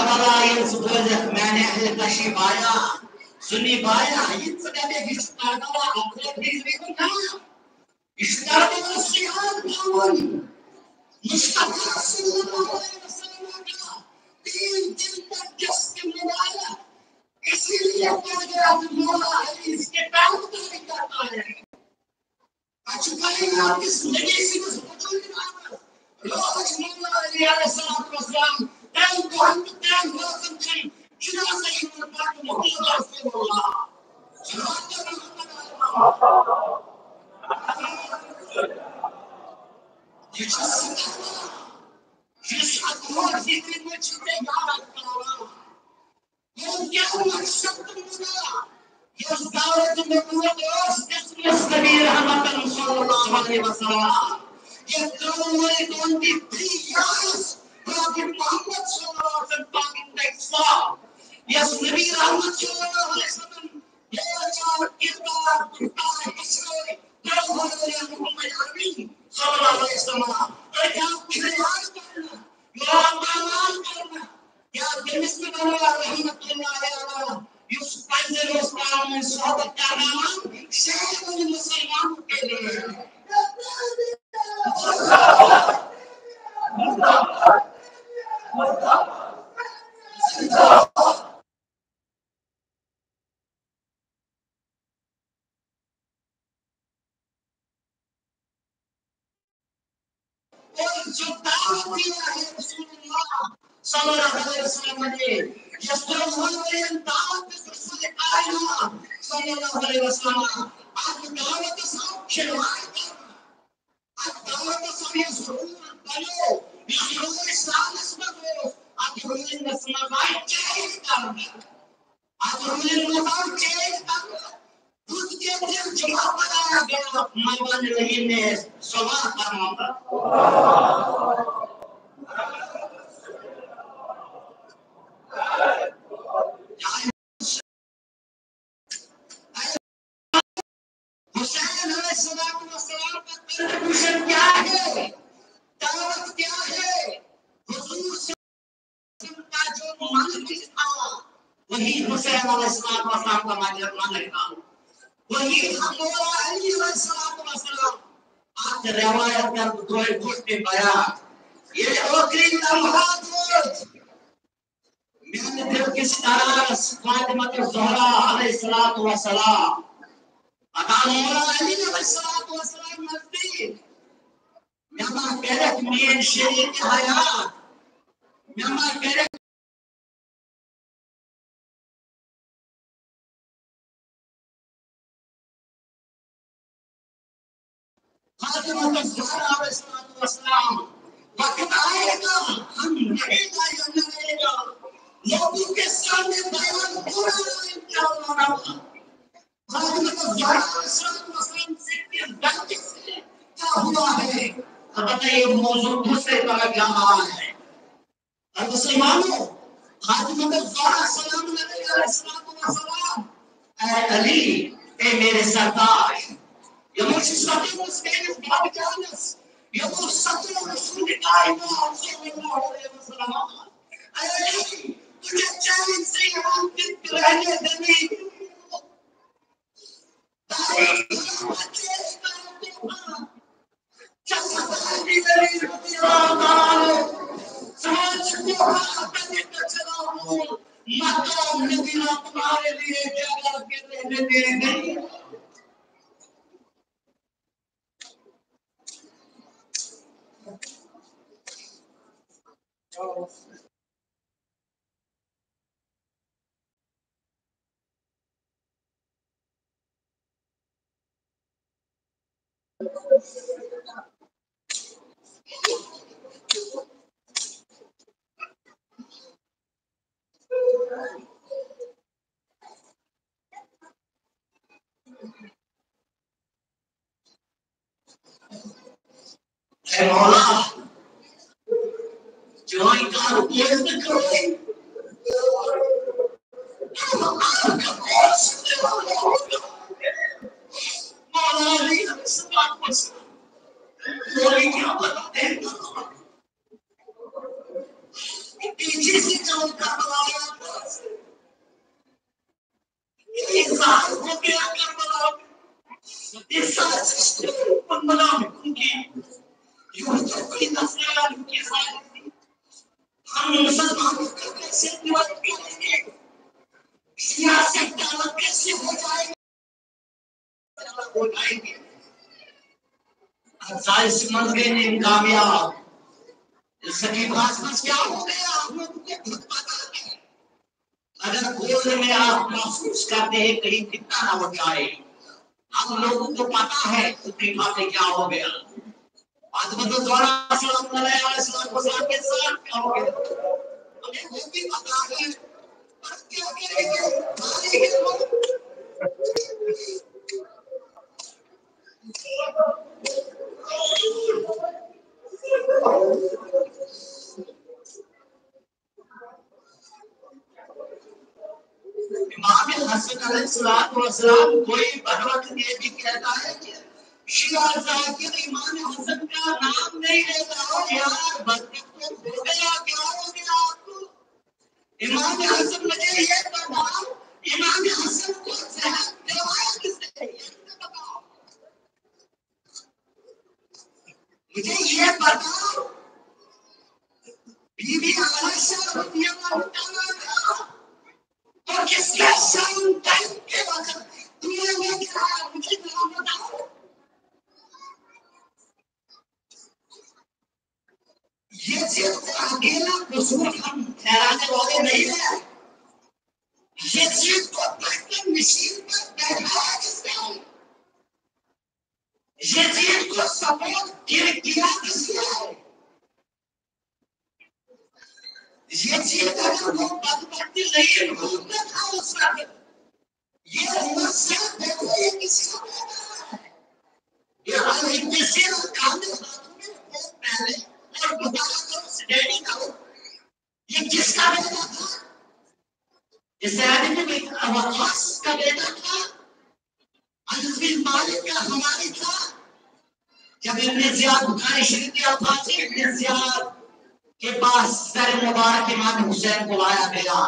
کربلا بوزت میانہ اہل کشی بایا سنی بایا یہ کربلا کربلا سیاحت مصطفیٰ صلی اللہ علیہ وسلم کا 3 دن تک جس مبارک اسی لیے کہا گیا مولا علی اس کے پاؤں تاری کرتا ہے اچھائی آپ اس لیگیسی میں سمجھو روح مولا علی علیہ السلام تین کو ہم تین روزن کی جنازہ ہی مرپاک محمد رسول اللہ صلوات محمد جس اکبر ذکر میں چھتے یاد کرنا یہ کیا مقصد تمہارا یہ دعوت نبوت اس نبی رحمت صلی اللہ علیہ وسلم یہ قومیں 23 years Prophet Muhammad صلی اللہ علیہ وسلم talking the Islam yes نبی رحمت صلی اللہ علیہ وسلم یہ چار کردار کردار حصے محمد عربی صلی اللہ علیہ وسلم کیا خیال کرنا یا اعمال کرنا یا دمشق اللہ رحمت اللہ علیہ یوسف پنجر اسلام میں صحبت کرنا شاید ان مسلمانوں کے لیے اور جو دعوت دیا ہے رسول اللہ صلی اللہ علیہ وسلم نے جس طرح ہمارے دعوت رسول کائنات صلی اللہ علیہ وسلم آپ دعوت سب کھلواڑ کرنا آپ دعوت سب یہ ضرور بنو یہ ضرور اسلام اس میں ہو آپ ضرور نسلات چینج کرنا آپ ضرور نسلات چینج کرنا خود کے دل جمع بنایا گیا مولانا رحیم نے سوال کرنا تھا حسین علیہ السلام کا کنٹریبیوشن کیا ہے دعوت کیا ہے حضور صلی اللہ علیہ وسلم کا جو منہج تھا وہی حسین علیہ السلام کا منہج تھا وہی مولا علی علیہ السلام آپ روایت کر دوئے گھٹے بیان یہ آخری لمحات میرے دل کی ستارہ فاطمہ الزہرا علیہ السلام اگر مولا علی علیہ السلام نزدیک مما کرت مین شریک حیات مما کرت فاطمہ الزہرا علیہ السلام وقت آئے گا ہم رہے گا یا نہ رہے گا لوگوں کے سامنے بیان پورا انشاءاللہ رہا فاطمہ الزہرا علیہ السلام سے کس غلطی سے کیا ہوا ہے بتائیے موضوع دوسرے طرح جا رہا ہے اور مسلمانوں فاطمہ الزہرا سلام علیہ السلام اے علی اے میرے سردار يمشي الصديق مسكين باب جانس يقول صديق رسول الله صلى الله عليه وسلم أي تجتمع سيئات تترهن دمي جسد هذه دليل بطيران سمجھوها بدك تراهون مقام نبينا تمہارے لیے جگہ کے رہنے دے گئی اے مولا جوائیں کار کیس نہ کرے مولا علی السلام بولی کیا بتا دے پیچھے سے جب کربلا سے انسان ہو گیا کربلا انسان بنا کی یوں تو کوئی نسل کی ساری تھی ہم مسلمانوں کا کیسے دیوار کریں گے سیاست کا کیسے ہو جائے گے سائنس مند گئے نہیں کامیاب اس کی بات میں کیا ہو گیا ہم لوگوں کو خود پتا ہے اگر گول میں آپ محسوس کرتے ہیں کہیں کتنا نہ ہو جائے ہم لوگوں کو پتا ہے خود کی باتیں کیا ہو گیا آج مطلب دوارا سلام علیہ السلام کو سلام کے ساتھ کیا ہو گیا ہمیں وہ بھی پتا ہے پر کیا کریں گے امام حسن علیہ السلام کوئی بھگوت یہ بھی کہتا ہے کہ شیعہ ذاکر امام حسن کا نام نہیں لیتا یار برکت تو ہو گیا کیا ہو گیا آپ کو امام حسن مجھے یہ بتاؤ امام حسن کو زہر دلوایا کس نے بتاؤ مجھے یہ بتاؤ بی بی عائشہ رضی اللہ عنہا تو کس کے شام ٹائم کے وقت تم نے یہ کہا مجھے نام بتاؤ یہ صرف اکیلا قصور ہم ٹھہرانے والے نہیں ہیں یہ چیز کو تخت نشین پر بیٹھایا کس نے یہ چیز کو سپورٹ کیا کس نے یہ چیز اگر وہ بدبختی نہیں ڈھونڈتا تھا اس وقت یہ عمر صاحب دیکھو یہ کسی کو کہتا ہے یہ ہر ایک کسی کو کامل ہاتھوں میں بہت پہلے اور مطالعہ کرو سڈیڈی کرو یہ کس کا بیٹا تھا اس آدمی میں آواز کا بیٹا تھا انس بن مالک کا ہماری تھا جب ابن زیاد بخاری شریف کے الفاظ سے ابن زیاد کے پاس سر مبارک امام حسین کو لایا گیا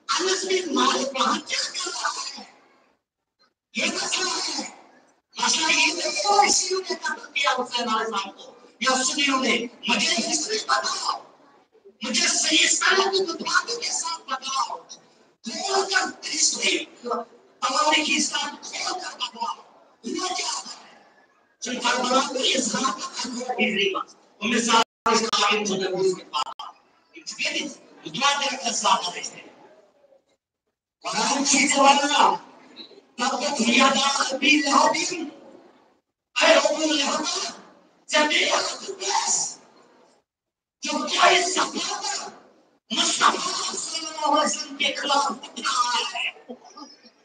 انس بن مالک وہاں کیا کر رہا ہے یہ مسئلہ ہے مسئلہ یہ نہیں ہے شیعوں نے قتل کیا حسین علیہ السلام کو یا سنیوں نے مجھے ہسٹری بتاؤ مجھے صحیح سند مطابق کے ساتھ بتاؤ کھول کر ہسٹری تواریخ اسلام کھول کر بتاؤ ہوا کیا ہے چل کربلا کو اظہار کا ہجری کا ہمیں سارے اس کا آگے مجھے اس کے پاس یہ اتنا دیر کا ساتھ رہتے ہیں قرآن چیز والا تب تک یادہ بھی لہبی اے ابو لہبا جميع الناس جو کوئی صفحہ مصطفیٰ صلی اللہ علیہ وسلم کے خلاف اٹھا ہے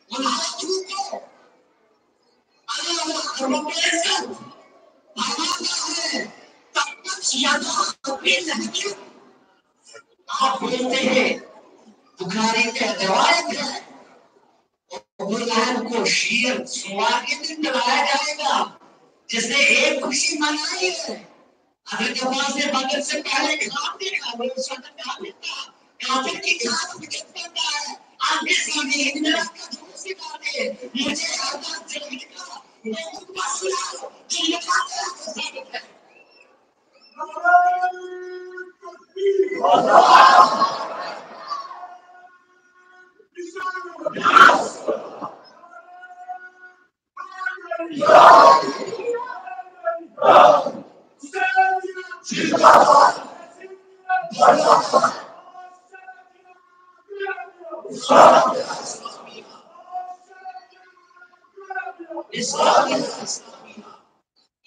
انہاں کو اللہ رب العزت فرماتا ہے تب تک یادہ بھی لہبی آپ بولتے ہیں بخاری کے روایت ہے ابو لہب کو شیر سوار کے دن دلایا جائے گا جس نے ایک خوشی منائی ہے حضرت عباس نے بدر سے پہلے خواب دیکھا وہ اس وقت کہا تھا کافر کی خواب مجھے پتا ہے آپ کے سامنے ایک میرا کا جھوٹ سکھاتے مجھے آزاد جلدی کا میں خود مسئلہ جو لکھا گیا وہ ثابت ہے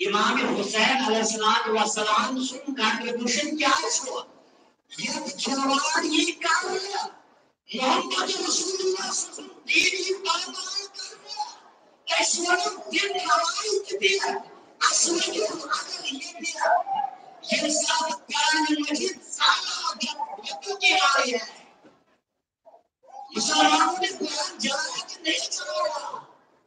امام حسین علیہ السلام سن کنٹریبیوشن کیا ہے اس کو یہ کھلواڑ یہ کام ہے محمد رسول اللہ صلی اللہ علیہ وسلم دینی پامال کر رہا ایشورم دن ہماری کتی ہے اسورم اگر یہ بھی ہے یہ سب قرآن مجید سالہ جب وقت کی آ رہی ہے مسلمانوں نے قرآن جلایا کہ نہیں چلایا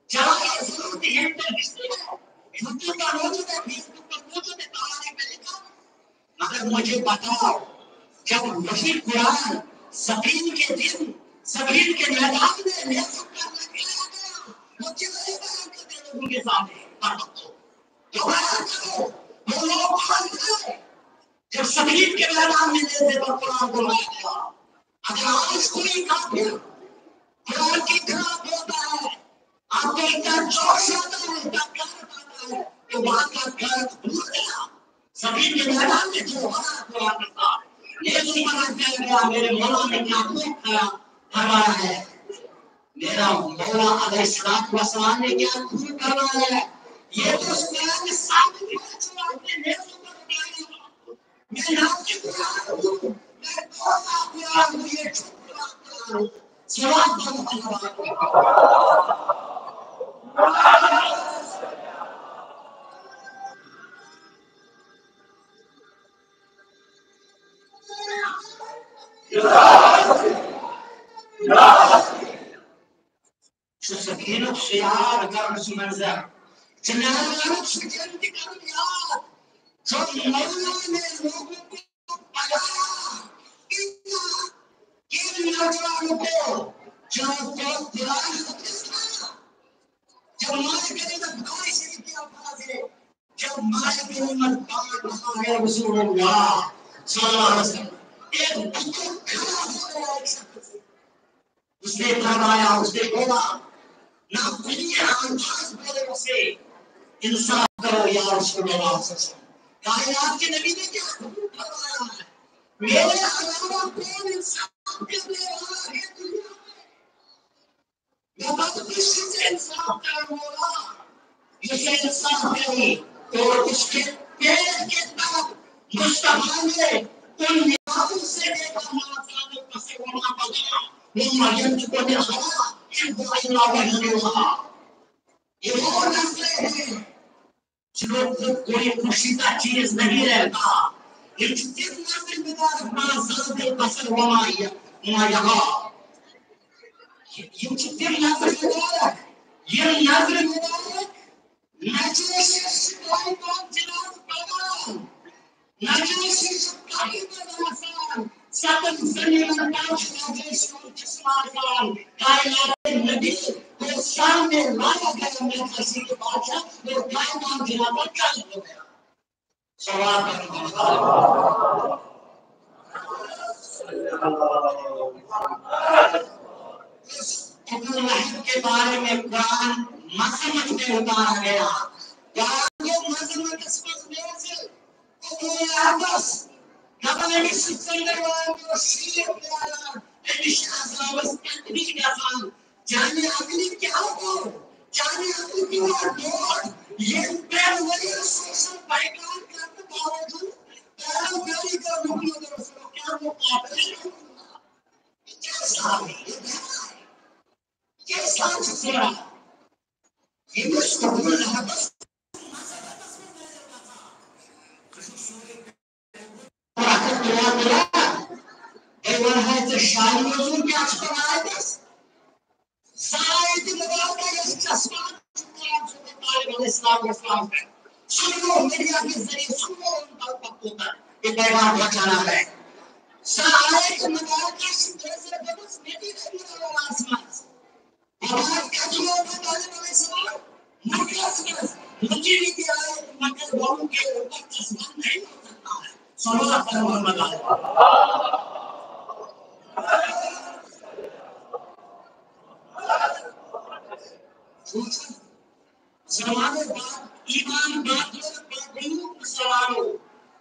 جلایا ضرور ہے پر ہسٹری ہے یوٹیوب پر موجود ہے فیس بک پر موجود ہے تمہارے پہ لکھا مگر مجھے بتاؤ جب وہی قرآن سفین کے دن سفین کے میدان میں نیزت کا لگایا گیا وہ چلے بیان کرتے لوگوں کے سامنے جو بیان کرو وہ لوگ مان گئے جب سفین کے میدان میں نیزے پر قرآن کو لایا گیا اگر آج کوئی کافر قرآن کی خلاف ہوتا ہے آپ کو اتنا جوش آتا ہے اتنا پیار آتا ہے کہ وہاں کا گھر بھول گیا سفین کے میدان میں جو ہمارا قرآن کرتا ہے یہ نہیں مانا کہہ گیا میرے مولا نے کیا خوب فرمایا ہے میرا مولا علیہ السلام نے کیا خوب فرمایا ہے یہ تو اس قرآن میں ثابت ہو چکا اپنے نیزوں پر بتایا میں آپ کی قرآن ہوں میں بہت قرآن ہوں یہ چھوٹ قرآن ہوں سواب بہت سكينة شعار قرش منزل جنان سكنت كريات ثم مولانا لوگوں کو پڑھایا ان نوجوانوں کو جو تو قرآن حدیث تھا جب مالک نعمت بخاری شریف کے الفاظ ہے جب مالک نعمت پاک رہا ہے رسول اللہ صلی اللہ علیہ وسلم ایک بزرگ کھڑا ہو گیا ایک شخص اس نے فرمایا اس نے بولا نہ دنیا انداز بولے اسے انصاف کرو یا رسول اللہ صلی اللہ علیہ وسلم کائنات کے نبی نے کیا حکم فرمایا ہے میرے علاوہ کون انصاف کرنے والا ہے دنیا میں میں بس کسی سے انصاف کرنے والا اسے انصاف کریں تو اس کے پیر کے طرف مصطفیٰ نے ان نعمتوں سے دیکھا ہمارا صادق پسے وما پڑا وما ينطق عن الهوى ان هو الا وحي يوحى یہ وہ نسلیں ہیں جو کوئی پوشیدہ چیز نہیں رہتا یہ جتنا بھی مدار ہمارا صادق پسے وما يوحى یہ جتنا نظر مدار یہ نظر مدار نجوشی شکائی کام جناب پاگان نجوشی شکائی بدرسان ساتن زنیمان کاش نجوشی اور جسمان کام کائنات نبی کو سامنے لایا گیا میں کسی کے بادشاہ اور کائنات جناب چل ہو گیا سوال ابن الرحیم کے بارے میں قرآن مذمت میں اتارا گیا قرآن کو مذمت اس پر میں سے ابن عباس قبل صلی اللہ علیہ وسلم پیارا اشعاز تکبیر نظام جانے عقلی کیا ہو جانے عقلی کی دوڑ یہ پیر ولی سوشل پیغام کرنے باوجود پیر ولی کا محمد رسول کیا مقابلے کیا صحابی یہ اسلام سے سیرا یہ مستقبل ہے بس ایوان ہے تو شاہی نظر کے اچھتا آئے بس سائد مبارکہ یہ چسمان چکرام سے طالب علیہ السلام ہے سنو میڈیا کے ذریعے سنو ان پر تک ہوتا یہ پیغام بچانا ہے سائد مبارکہ سے بس میڈی رہی ہے آسمان سے آباد کجلوں پر طالب علیہ السلام مقصد مجھے بھی دیا ہے مگر والوں کے اوپر چسمان نہیں ہو سکتا ہے صلوات پر محمد آئے زمانے بعد ایمان باطلوں مسلمانوں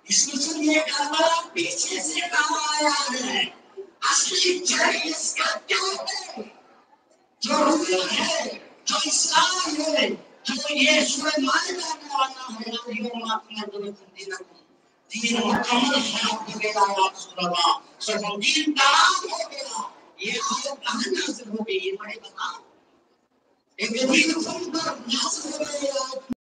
اس مسلم یہ کربلا پیچھے سے کہا آیا ہے اصلی جڑ اس کا کیا ہے جو روح ہے جو اسلام ہے جو یہ سورہ مائدہ میں آیا ہے یوم اکملت لکم دینکم دین مکمل خراب ہو گیا یا رسول اللہ سب دین تمام ہو گیا یہ آیت کہاں نازل ہو گئی یہ بڑے بتا ایک دین پر نازل ہو گئی